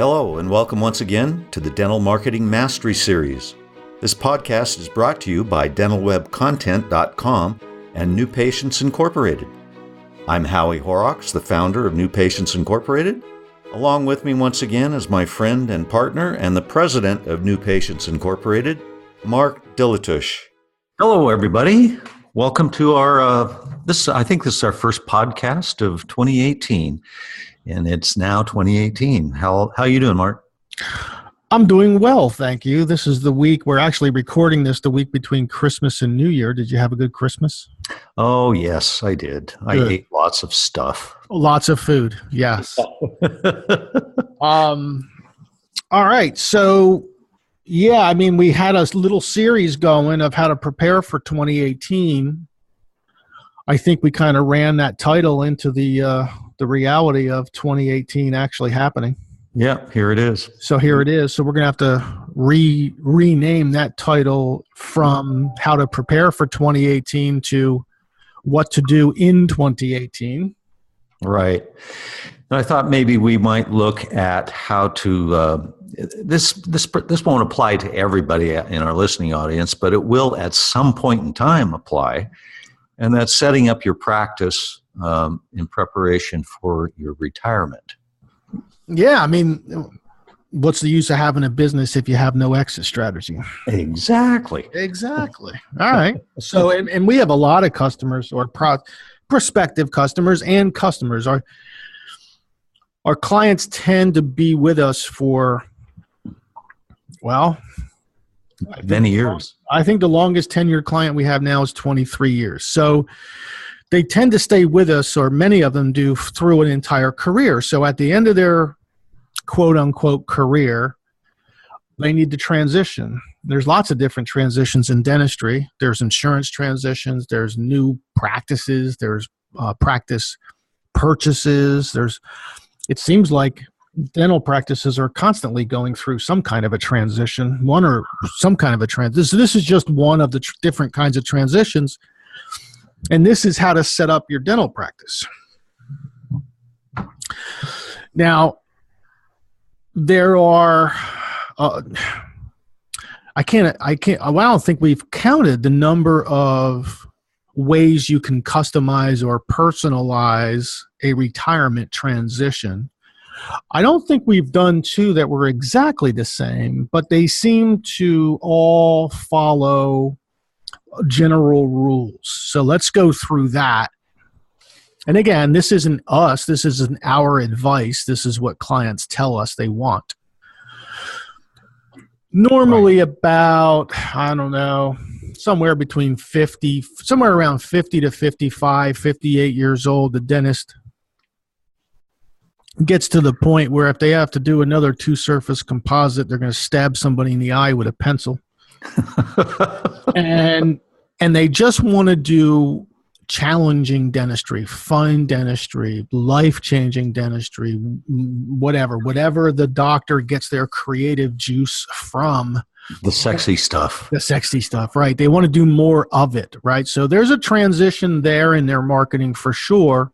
Hello, and welcome once again to the Dental Marketing Mastery Series. This podcast is brought to you by dentalwebcontent.com and New Patients Incorporated. I'm Howie Horrocks, the founder of New Patients Incorporated. Along with me once again is my friend and partner and the president of New Patients Incorporated, Mark Dilatush. Hello, everybody. Welcome to our, I think this is our first podcast of 2018, and it's now 2018. How you doing, Mark? I'm doing well, thank you. This is the week, we're actually recording this the week between Christmas and New Year. Did you have a good Christmas? Oh, yes, I did. Good. I ate lots of stuff. Lots of food, yes. All right, so yeah, I mean, we had a little series going of how to prepare for 2018. I think we kind of ran that title into the reality of 2018 actually happening. Yeah, here it is. So here it is. So we're going to have to rename that title from how to prepare for 2018 to what to do in 2018. Right. And I thought maybe we might look at how to, this won't apply to everybody in our listening audience, but it will at some point in time apply. And that's setting up your practice in preparation for your retirement. Yeah, I mean, what's the use of having a business if you have no exit strategy? Exactly. All right. So, and we have a lot of customers or prospective customers and customers. Our clients tend to be with us for, well, many years. I think the longest tenured client we have now is 23 years. So they tend to stay with us, or many of them do, through an entire career. So at the end of their quote unquote career, they need to transition. There's lots of different transitions in dentistry. There's insurance transitions. There's new practices. There's practice purchases. It seems like dental practices are constantly going through some kind of a transition, So this is just one of the different kinds of transitions. And this is how to set up your dental practice. Now, there are, I don't think we've counted the number of ways you can customize or personalize a retirement transition. I don't think we've done two that were exactly the same, but they seem to all follow general rules. So let's go through that. And again, this isn't us. This isn't our advice. This is what clients tell us they want. Normally about, I don't know, somewhere around 50 to 55, 58 years old, the dentist gets to the point where if they have to do another two-surface composite, they're going to stab somebody in the eye with a pencil. and they just want to do challenging dentistry, fun dentistry, life-changing dentistry, whatever the doctor gets their creative juice from. The sexy stuff. Right. They want to do more of it, right? So there's a transition there in their marketing for sure.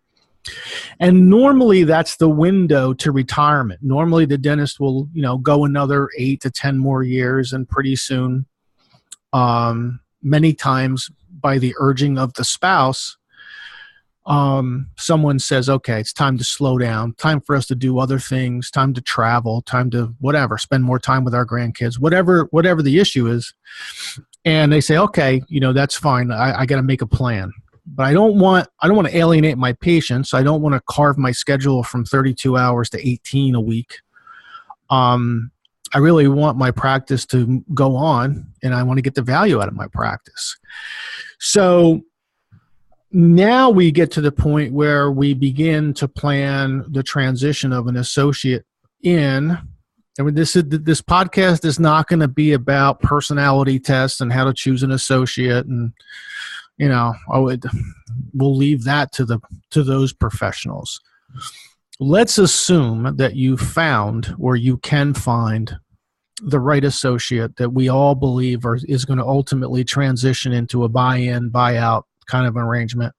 And normally that's the window to retirement. Normally the dentist will, go another 8 to 10 more years, and pretty soon, many times by the urging of the spouse, someone says, okay, it's time to slow down, time for us to do other things, time to travel, time to spend more time with our grandkids, whatever the issue is. And they say, okay, that's fine. I got to make a plan. But I don't want to alienate my patients. I don't want to carve my schedule from 32 hours to 18 a week. I really want my practice to go on, and I want to get the value out of my practice. So now we get to the point where we begin to plan the transition of an associate in. And this podcast is not going to be about personality tests and how to choose an associate, and we'll leave that to those professionals. Let's assume that you found, or you can find, the right associate that we all believe is going to ultimately transition into a buy-in, buyout kind of arrangement.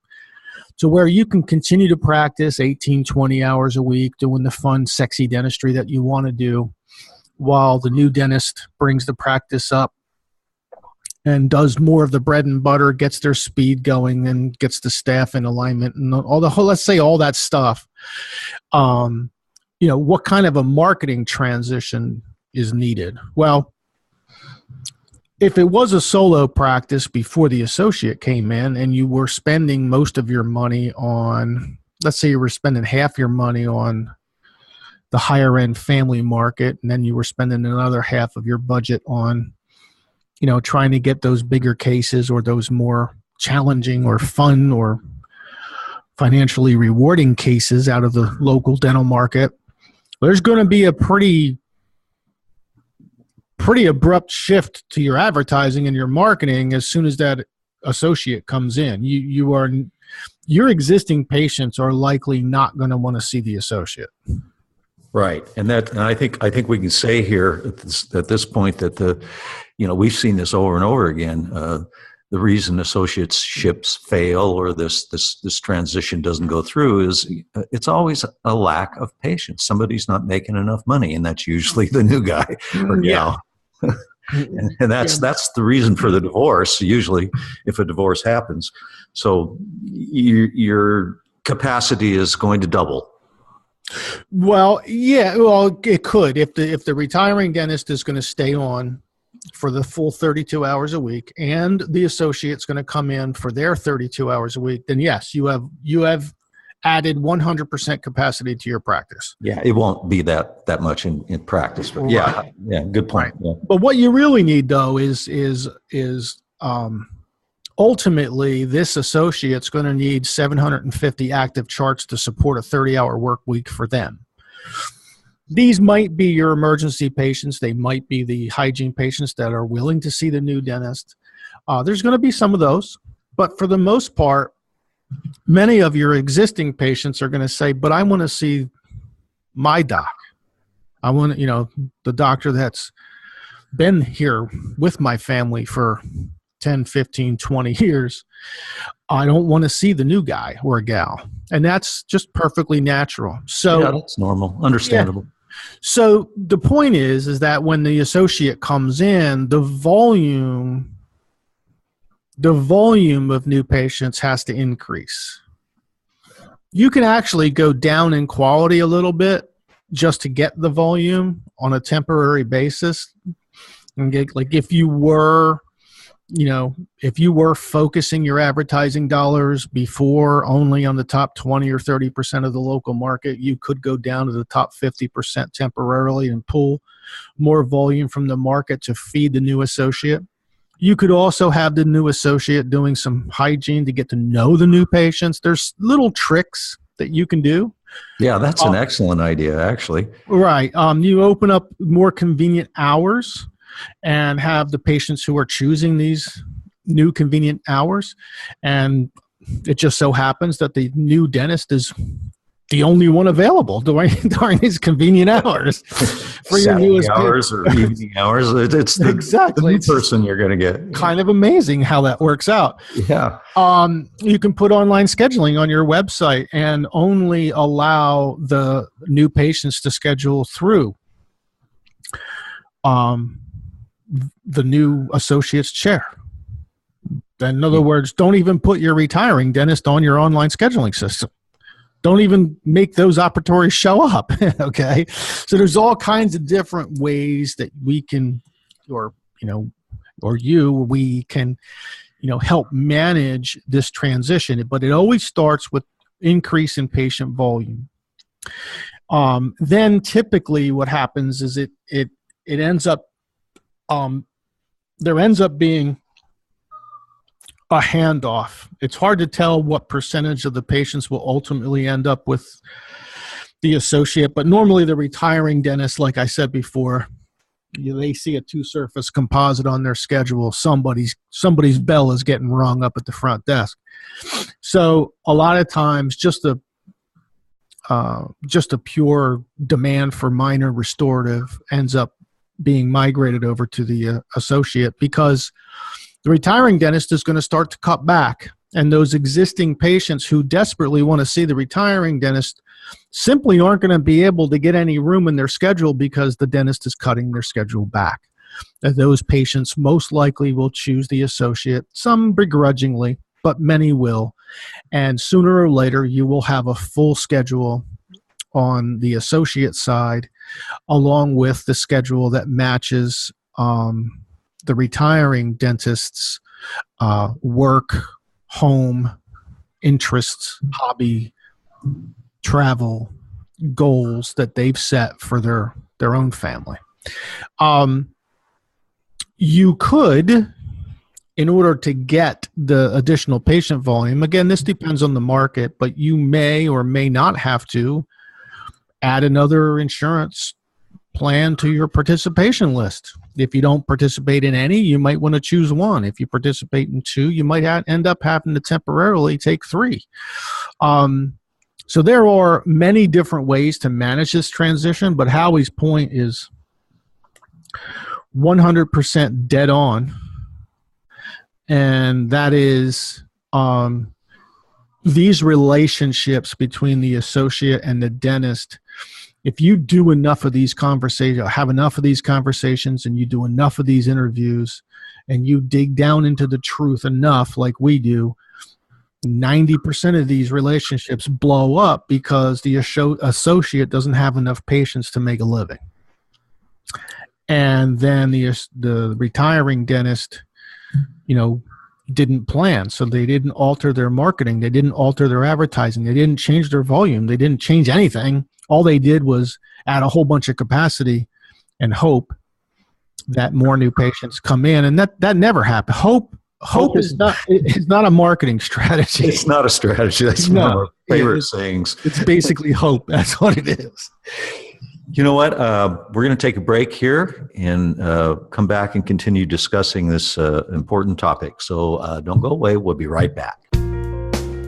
to where you can continue to practice 18, 20 hours a week doing the fun, sexy dentistry that you want to do while the new dentist brings the practice up and does more of the bread and butter, gets their speed going, and gets the staff in alignment and all the whole, let's say all that stuff. What kind of a marketing transition is needed? Well, if it was a solo practice before the associate came in and you were spending most of your money on, let's say you were spending half your money on the higher end family market, and then you were spending another half of your budget on, trying to get those bigger cases or those more challenging or fun or financially rewarding cases out of the local dental market, there's going to be a pretty abrupt shift to your advertising and your marketing as soon as that associate comes in. Your existing patients are likely not going to want to see the associate. Right, and I think we can say here at this point that we've seen this over and over again. The reason associateships fail or this transition doesn't go through is it's always a lack of patience. Somebody's not making enough money, and that's usually the new guy or gal. and that's the reason for the divorce. Usually, if a divorce happens, so your capacity is going to double. Well, yeah, well, it could. If the retiring dentist is going to stay on for the full 32 hours a week and the associate's going to come in for their 32 hours a week, then yes, you have added 100% capacity to your practice. Yeah, it won't be that much in practice. But right. Yeah, good point. Right. Yeah. But what you really need, though, is ultimately, this associate's going to need 750 active charts to support a 30-hour work week for them. These might be your emergency patients. They might be the hygiene patients that are willing to see the new dentist. There's going to be some of those. But for the most part, many of your existing patients are going to say, but I want to see my doc. I want the doctor that's been here with my family for 10, 15, 20 years. I don't want to see the new guy or gal. And that's just perfectly natural. So yeah, that's normal, understandable. Yeah. So the point is that when the associate comes in, the volume of new patients has to increase. You can actually go down in quality a little bit just to get the volume on a temporary basis. And if you were focusing your advertising dollars before only on the top 20 or 30% of the local market, you could go down to the top 50% temporarily and pull more volume from the market to feed the new associate. You could also have the new associate doing some hygiene to get to know the new patients. There's little tricks that you can do. Yeah, that's an excellent idea, actually. Right. You open up more convenient hours and have the patients who are choosing these new convenient hours. And it just so happens that the new dentist is the only one available during these convenient hours for your newest hours or evening hours. It's exactly the new person you're going to get. Kind of amazing how that works out. Yeah. You can put online scheduling on your website and only allow the new patients to schedule through the new associate's chair. In other words, don't even put your retiring dentist on your online scheduling system. Don't even make those operatories show up. Okay. So there's all kinds of different ways that we can, we can, help manage this transition, but it always starts with increase in patient volume. Then typically what happens is it ends up, there ends up being a handoff. It's hard to tell what percentage of the patients will ultimately end up with the associate, but normally the retiring dentist, like I said before, they see a two-surface composite on their schedule. Somebody's bell is getting rung up at the front desk. So a lot of times just a pure demand for minor restorative ends up being migrated over to the associate, because the retiring dentist is going to start to cut back And those existing patients who desperately want to see the retiring dentist simply aren't going to be able to get any room in their schedule because the dentist is cutting their schedule back. And those patients most likely will choose the associate, some begrudgingly, but many will. And sooner or later, you will have a full schedule on the associate side, along with the schedule that matches the retiring dentist's work, home, interests, hobby, travel, goals that they've set for their own family. You could, in order to get the additional patient volume, again, this depends on the market, but you may or may not have to add another insurance plan to your participation list. If you don't participate in any, you might want to choose one. If you participate in two, you might end up having to temporarily take three. So there are many different ways to manage this transition, but Howie's point is 100% dead on. And that is these relationships between the associate and the dentist. If you do enough of these conversations, have enough of these conversations, and you do enough of these interviews, and you dig down into the truth enough like we do, 90% of these relationships blow up because the associate doesn't have enough patience to make a living. And then the retiring dentist, didn't plan. So they didn't alter their marketing. They didn't alter their advertising. They didn't change their volume. They didn't change anything. All they did was add a whole bunch of capacity and hope that more new patients come in. And that never happened. Hope is not a marketing strategy. It's not a strategy. That's one of our favorite sayings. It's basically hope. That's what it is. You know what? We're going to take a break here and come back and continue discussing this important topic. So don't go away. We'll be right back.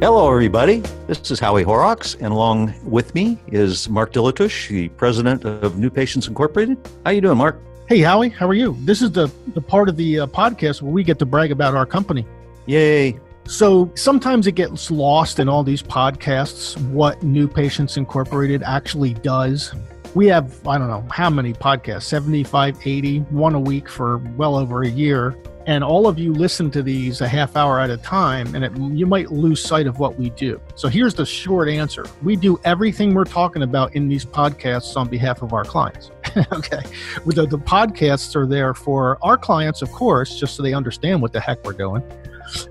Hello, everybody. This is Howie Horrocks, and along with me is Mark Dilatush, the president of New Patients Incorporated. How you doing, Mark? Hey, Howie. How are you? This is the part of the podcast where we get to brag about our company. Yay. So sometimes it gets lost in all these podcasts what New Patients Incorporated actually does. We have, I don't know how many podcasts, 75, 80, one a week for well over a year. And all of you listen to these a half hour at a time, and you might lose sight of what we do. So here's the short answer. We do everything we're talking about in these podcasts on behalf of our clients. Okay. The podcasts are there for our clients, of course, just so they understand what the heck we're doing,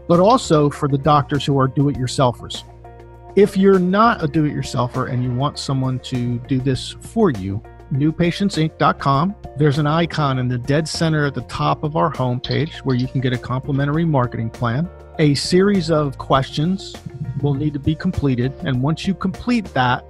but also for the doctors who are do-it-yourselfers. If you're not a do-it-yourselfer and you want someone to do this for you, newpatientsinc.com. There's an icon in the dead center at the top of our homepage where you can get a complimentary marketing plan. A series of questions will need to be completed, and once you complete that,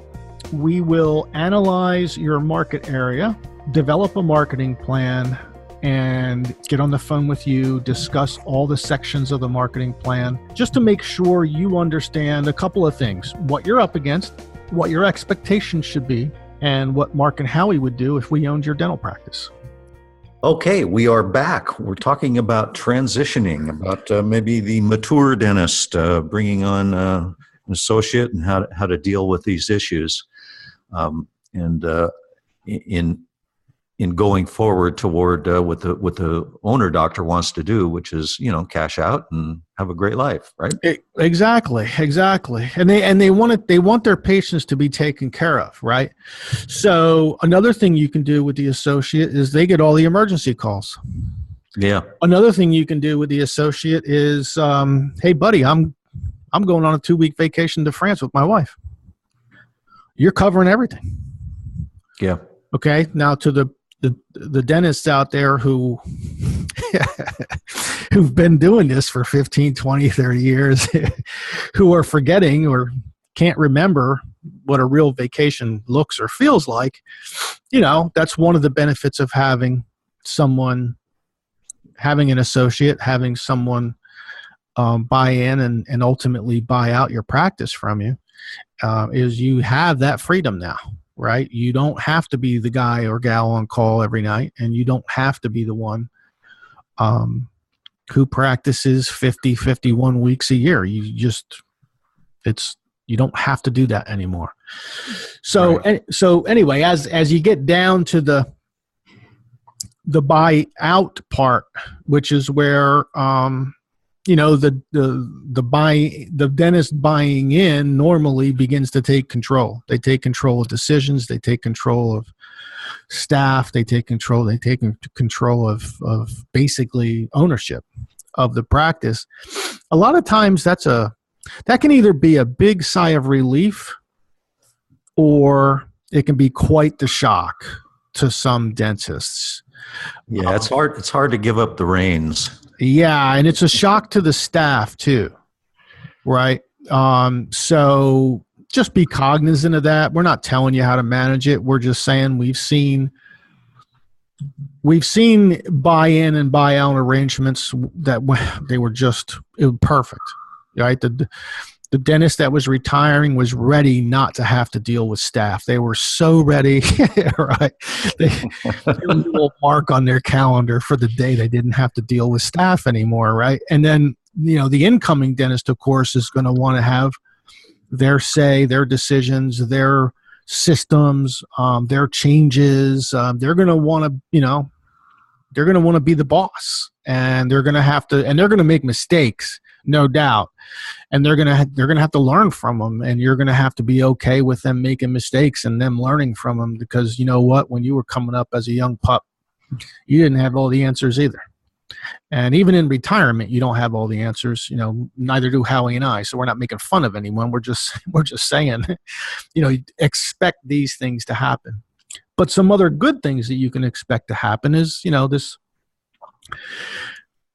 we will analyze your market area, develop a marketing plan, and get on the phone with you, discuss all the sections of the marketing plan, just to make sure you understand a couple of things: what you're up against, what your expectations should be, and what Mark and Howie would do if we owned your dental practice. Okay, we are back. We're talking about transitioning, about maybe the mature dentist bringing on an associate and how to deal with these issues, and in going forward toward what the owner doctor wants to do, which is cash out and have a great life, right? Exactly. And they want their patients to be taken care of, right? So another thing you can do with the associate is they get all the emergency calls. Yeah. Another thing you can do with the associate is, hey buddy, I'm going on a 2-week vacation to France with my wife. You're covering everything. Yeah. Okay. Now to the dentists out there who've been doing this for 15, 20, 30 years, who are forgetting or can't remember what a real vacation looks or feels like, that's one of the benefits of having an associate, having someone buy in and ultimately buy out your practice from you, is you have that freedom now. Right? You don't have to be the guy or gal on call every night, and you don't have to be the one who practices 50, 51 weeks a year. You don't have to do that anymore. So, Right. so anyway, as you get down to the buyout part, which is where, the dentist buying in normally begins to take control. They take control of decisions. They take control of staff. They take control of basically ownership of the practice. A lot of times that can either be a big sigh of relief, or it can be quite the shock to some dentists. Yeah, it's hard. It's hard to give up the reins. Yeah, and it's a shock to the staff too, right? So just be cognizant of that. We're not telling you how to manage it. We're just saying we've seen buy-in and buy-out arrangements that they were perfect, right? The dentist that was retiring was ready not to have to deal with staff. They were so ready, right? They put a little mark on their calendar for the day they didn't have to deal with staff anymore, right? And then, the incoming dentist, of course, is going to want to have their say, their decisions, their systems, their changes. They're going to want to, they're going to want to be the boss, and they're going to make mistakes, no doubt. And they're going to have to learn from them, and you're going to have to be okay with them making mistakes and them learning from them, because you know what, when you were coming up as a young pup, you didn't have all the answers either. And even in retirement, you don't have all the answers, neither do Howie and I. So we're not making fun of anyone. We're just saying, expect these things to happen. But some other good things that you can expect to happen is, this.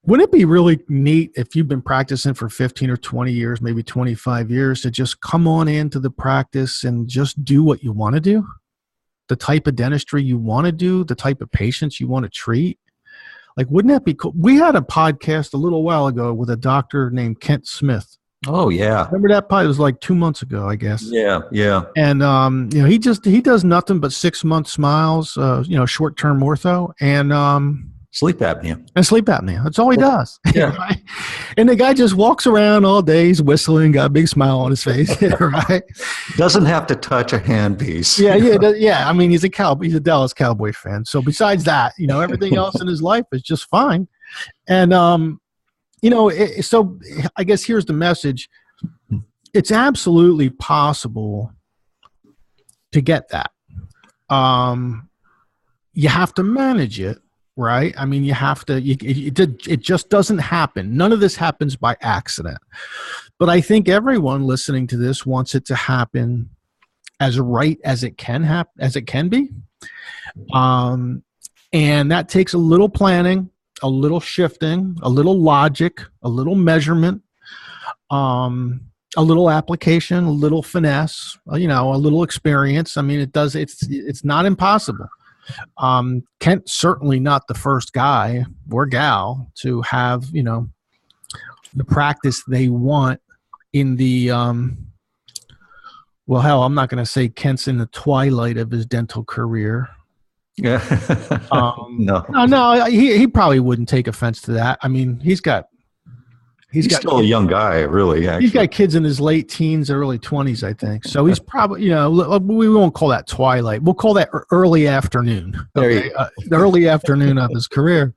Wouldn't it be really neat if you've been practicing for 15 or 20 years, maybe 25 years, to just come on into the practice and just do what you want to do, the type of dentistry you want to do, the type of patients you want to treat? Like, wouldn't that be cool? We had a podcast a little while ago with a doctor named Kent Smith. Oh, yeah. Remember that pod? It was like 2 months ago, I guess. Yeah, yeah. And, he does nothing but 6-month smiles, short-term ortho, and sleep apnea. And sleep apnea. That's all he does. Yeah. Right? And the guy just walks around all day. He's whistling, got a big smile on his face. Right? Doesn't have to touch a handpiece. Yeah. I mean, he's a Dallas Cowboy fan. So besides that, everything else in his life is just fine. And, so I guess here's the message. It's absolutely possible to get that. You have to manage it. Right? I mean, you have to, it just doesn't happen. None of this happens by accident. But I think everyone listening to this wants it to happen as right as it can happen, as it can be. And that takes a little planning, a little shifting, a little logic, a little measurement, a little application, a little finesse, a little experience. I mean, it's not impossible. Kent's certainly not the first guy or gal to have, the practice they want in the, well, hell, I'm not going to say Kent's in the twilight of his dental career. Yeah. No, he probably wouldn't take offense to that. I mean, he's still a young guy, really. Actually. He's got kids in his late teens, early 20s, I think. So he's probably, we won't call that twilight. We'll call that early afternoon. Okay? The early afternoon of his career.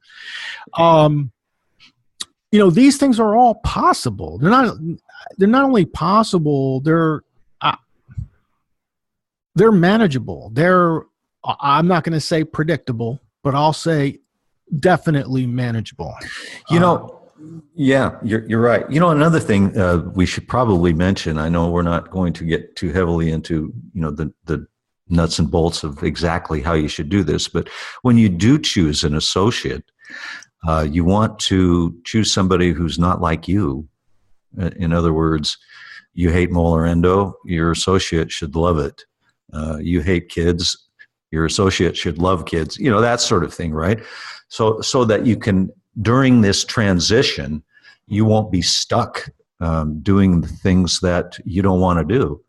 These things are all possible. They're not only possible, they're manageable. I'm not going to say predictable, but I'll say definitely manageable. Yeah, you're right. Another thing we should probably mention, I know we're not going to get too heavily into, the nuts and bolts of exactly how you should do this, but when you do choose an associate, you want to choose somebody who's not like you. In other words, you hate molar endo, your associate should love it. You hate kids, your associate should love kids, that sort of thing, right? So that you can, during this transition, you won't be stuck doing the things that you don't want to do.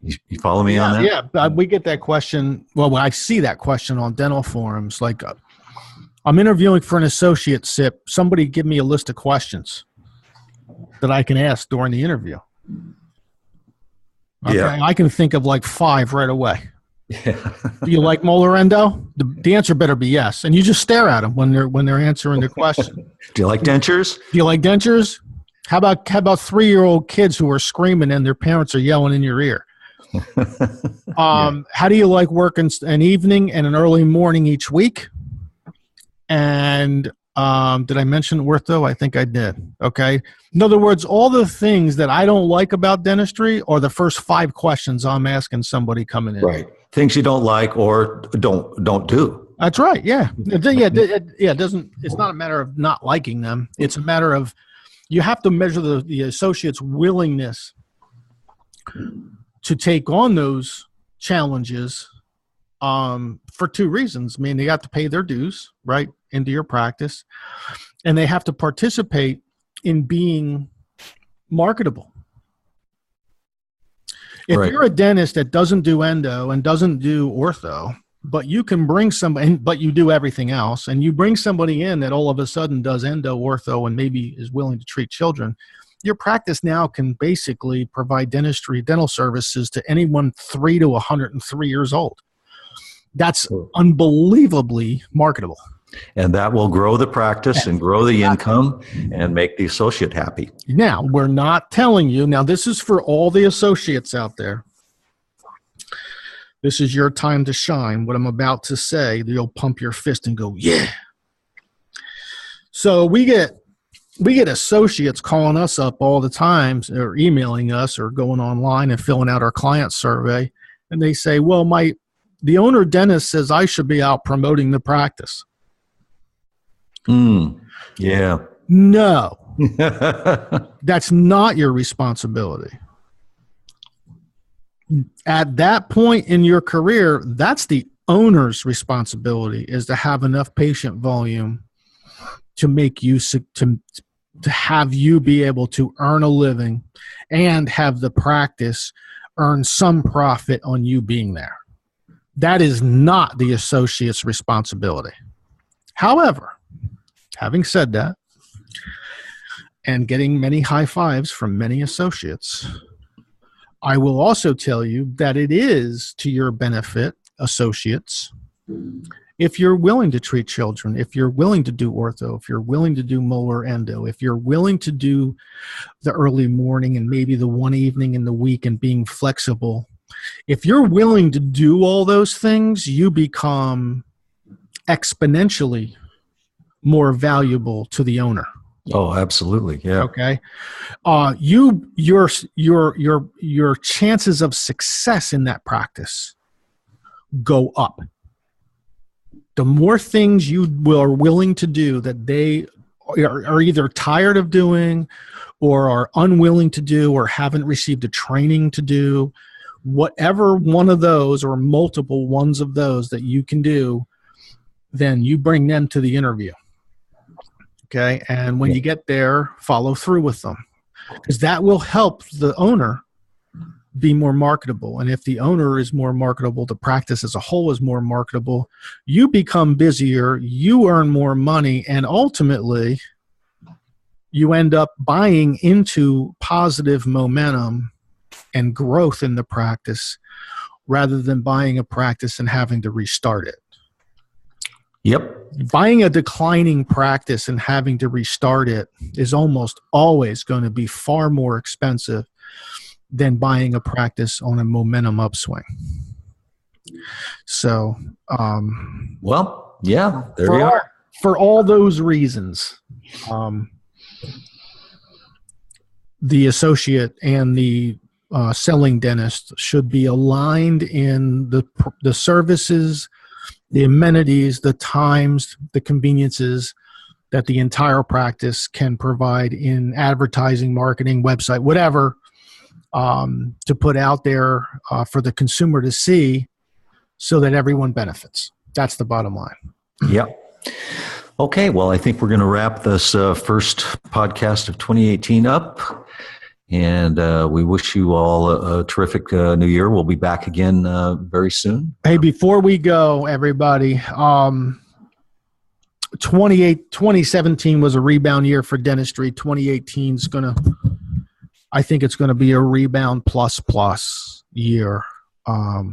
You follow me on that? Yeah, we get that question. Well, I see that question on dental forums. Like, I'm interviewing for an associate SIP. Somebody give me a list of questions that I can ask during the interview. Okay, Yeah. I can think of like 5 right away. Yeah. Do you like molar endo? The answer better be yes. And you just stare at them when they're answering their question. Do you like dentures? Do you like dentures? How about 3-year-old kids who are screaming and their parents are yelling in your ear? Yeah. How do you like working an evening and an early morning each week? And did I mention ortho? I think I did. Okay. In other words, all the things that I don't like about dentistry are the first 5 questions I'm asking somebody coming in. Right. Things you don't like or don't do. That's right. Yeah. It doesn't. It's not a matter of not liking them. It's a matter of you have to measure the associate's willingness to take on those challenges for 2 reasons. I mean, they got to pay their dues, right, into your practice, and they have to participate in being marketable. If Right. you're a dentist that doesn't do endo and doesn't do ortho, but you can bring somebody, but you do everything else, and you bring somebody in that all of a sudden does endo, ortho, and maybe is willing to treat children, your practice now can basically provide dental services to anyone 3 to 103 years old. That's unbelievably marketable. And that will grow the practice and grow the income and make the associate happy. Now, we're not telling you, now this is for all the associates out there. This is your time to shine. What I'm about to say, you'll pump your fist and go, yeah. So we get associates calling us up all the time, or emailing us, or going online and filling out our client survey. And they say, well, the owner dentist says I should be out promoting the practice. Yeah. No, that's not your responsibility. At that point in your career, that's the owner's responsibility, is to have enough patient volume to make you to have you be able to earn a living and have the practice earn some profit on you being there. That is not the associate's responsibility. However, having said that, and getting many high fives from many associates, I will also tell you that it is to your benefit, associates, if you're willing to treat children, if you're willing to do ortho, if you're willing to do molar endo, if you're willing to do the early morning and maybe the one evening in the week and being flexible, if you're willing to do all those things, you become exponentially more valuable to the owner. Oh, absolutely. Yeah. Okay. Your chances of success in that practice go up. The more things you are willing to do that they are either tired of doing or are unwilling to do or haven't received the training to do, whatever one of those or multiple ones of those that you can do, then you bring them to the interview. Okay. And when you get there, follow through with them, because that will help the owner be more marketable. And if the owner is more marketable, the practice as a whole is more marketable, you become busier, you earn more money, and ultimately you end up buying into positive momentum and growth in the practice rather than buying a practice and having to restart it. Yep. Buying a declining practice and having to restart it is almost always going to be far more expensive than buying a practice on a momentum upswing. So, well, yeah, there you are. For all those reasons, the associate and the selling dentist should be aligned in the services, the amenities, the times, the conveniences that the entire practice can provide in advertising, marketing, website, whatever, to put out there for the consumer to see so that everyone benefits. That's the bottom line. Yep. Okay, well, I think we're going to wrap this first podcast of 2018 up. And we wish you all a terrific new year. We'll be back again very soon. Hey, before we go, everybody, 2017 was a rebound year for dentistry. 2018 is I think it's going to be a rebound plus year. I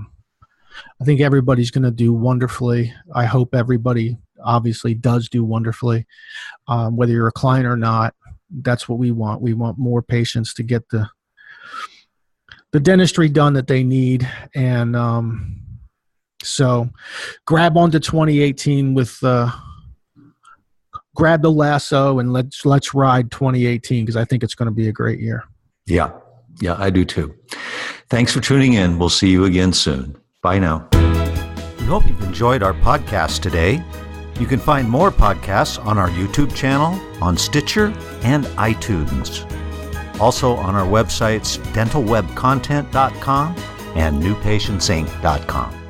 think everybody's going to do wonderfully. I hope everybody obviously does do wonderfully. Whether you're a client or not, that's what we want. We want more patients to get the dentistry done that they need. And so grab onto 2018 with grab the lasso and let's ride 2018, because I think it's going to be a great year. Yeah, I do too. Thanks for tuning in. We'll see you again soon. Bye now. We hope you've enjoyed our podcast today. You can find more podcasts on our YouTube channel, on Stitcher, and iTunes. Also on our websites, dentalwebcontent.com and newpatientsinc.com.